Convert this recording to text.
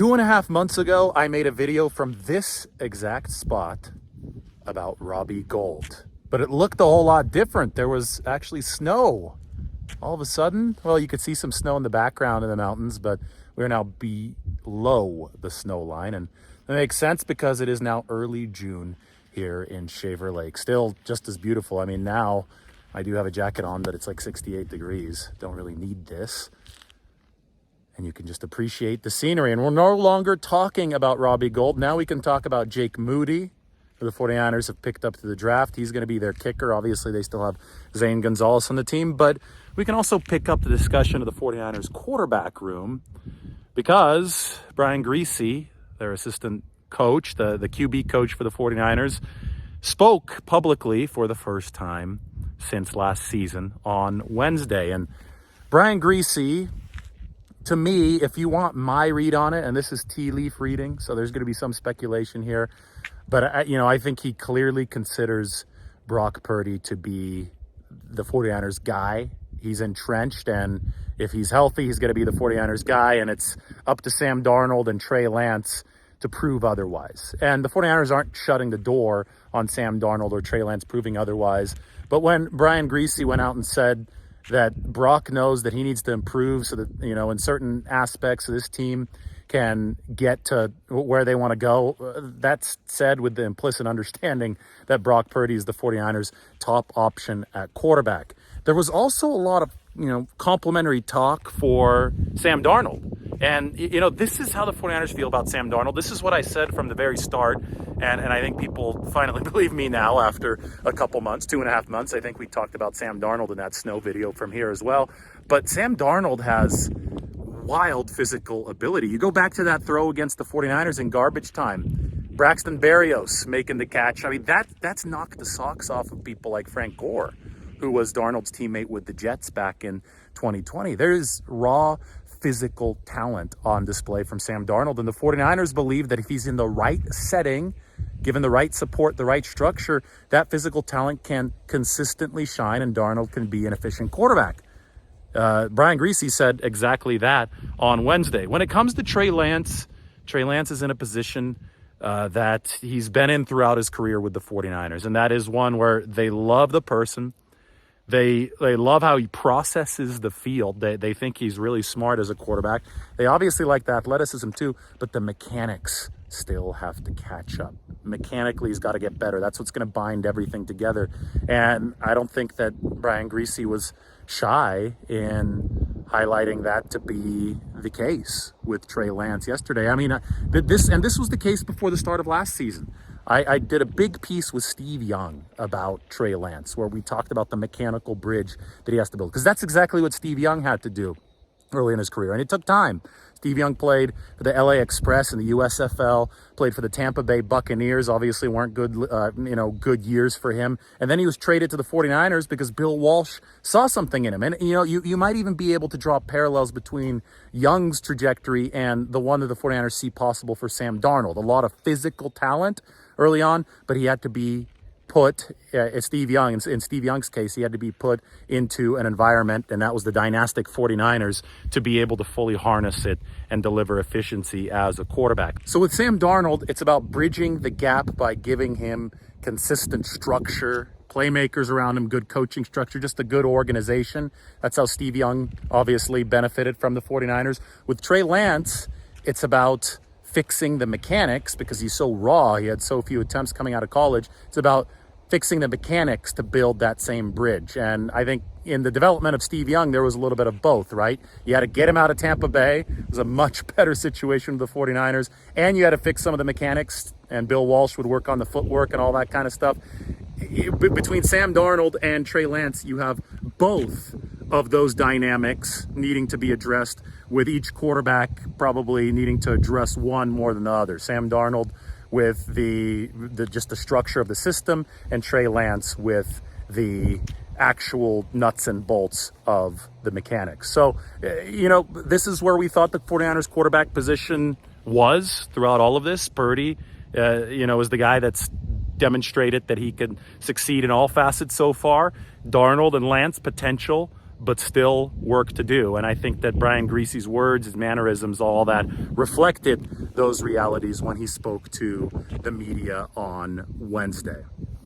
2.5 months ago, I made a video from this exact spot about Robbie Gould, but it looked a whole lot different. There was actually snow. All of a sudden, well, you could see some snow in the background in the mountains, but we're now below the snow line. And that makes sense because it is now early June here in Shaver Lake. Still just as beautiful. I mean, now I do have a jacket on, but it's like 68 degrees. Don't really need this. And you can just appreciate the scenery. And we're no longer talking about Robbie Gould. Now we can talk about Jake Moody, who the 49ers have picked up to the draft. He's going to be their kicker. Obviously, they still have Zane Gonzalez on the team. But we can also pick up the discussion of the 49ers quarterback room because Brian Griese, their assistant coach, the QB coach for the 49ers, spoke publicly for the first time since last season on Wednesday. And Brian Griese, to me, if you want my read on it, and this is tea leaf reading, so there's going to be some speculation here, but I think he clearly considers Brock Purdy to be the 49ers guy. He's entrenched, and if he's healthy, he's going to be the 49ers guy, and it's up to Sam Darnold and Trey Lance to prove otherwise. And the 49ers aren't shutting the door on Sam Darnold or Trey Lance proving otherwise. But when Brian Griese went out and said that Brock knows that he needs to improve so that, in certain aspects of this team can get to where they want to go, that's said with the implicit understanding that Brock Purdy is the 49ers' top option at quarterback. There was also a lot of, complimentary talk for Sam Darnold. And, this is how the 49ers feel about Sam Darnold. This is what I said from the very start. And I think people finally believe me now after a couple months, 2.5 months. I think we talked about Sam Darnold in that snow video from here as well. But Sam Darnold has wild physical ability. You go back to that throw against the 49ers in garbage time. Braxton Berrios making the catch. I mean, that's knocked the socks off of people like Frank Gore, who was Darnold's teammate with the Jets back in 2020. There's raw physical talent on display from Sam Darnold. And the 49ers believe that if he's in the right setting, given the right support, the right structure, that physical talent can consistently shine and Darnold can be an efficient quarterback. Brian Griese said exactly that on Wednesday. When it comes to Trey Lance is in a position that he's been in throughout his career with the 49ers. And that is one where they love the person. They love how he processes the field. They think he's really smart as a quarterback. They obviously like the athleticism too, but the mechanics still have to catch up. Mechanically, he's got to get better. That's what's going to bind everything together. And I don't think that Brian Griese was shy in highlighting that to be the case with Trey Lance yesterday. I mean, this was the case before the start of last season. I did a big piece with Steve Young about Trey Lance, where we talked about the mechanical bridge that he has to build, because that's exactly what Steve Young had to do early in his career, and it took time. Steve Young played for the LA Express in the USFL, played for the Tampa Bay Buccaneers, obviously weren't good, good years for him. And then he was traded to the 49ers because Bill Walsh saw something in him. And, you might even be able to draw parallels between Young's trajectory and the one that the 49ers see possible for Sam Darnold. A lot of physical talent early on, but he had to be put, Steve Young, in Steve Young's case, he had to be put into an environment, and that was the dynastic 49ers, to be able to fully harness it and deliver efficiency as a quarterback. So with Sam Darnold, it's about bridging the gap by giving him consistent structure, playmakers around him, good coaching structure, just a good organization. That's how Steve Young obviously benefited from the 49ers. With Trey Lance, it's about fixing the mechanics because he's so raw. He had so few attempts coming out of college. It's about fixing the mechanics to build that same bridge. And I think in the development of Steve Young, there was a little bit of both, right? You had to get him out of Tampa Bay. It was a much better situation with the 49ers. And you had to fix some of the mechanics, and Bill Walsh would work on the footwork and all that kind of stuff. Between Sam Darnold and Trey Lance, you have both of those dynamics needing to be addressed, with each quarterback probably needing to address one more than the other. Sam Darnold with the structure of the system, and Trey Lance with the actual nuts and bolts of the mechanics. So, this is where we thought the 49ers quarterback position was throughout all of this. Purdy, is the guy that's demonstrated that he can succeed in all facets so far. Darnold and Lance, potential but still work to do. And I think that Brian Griese's words, his mannerisms, all that reflected those realities when he spoke to the media on Wednesday.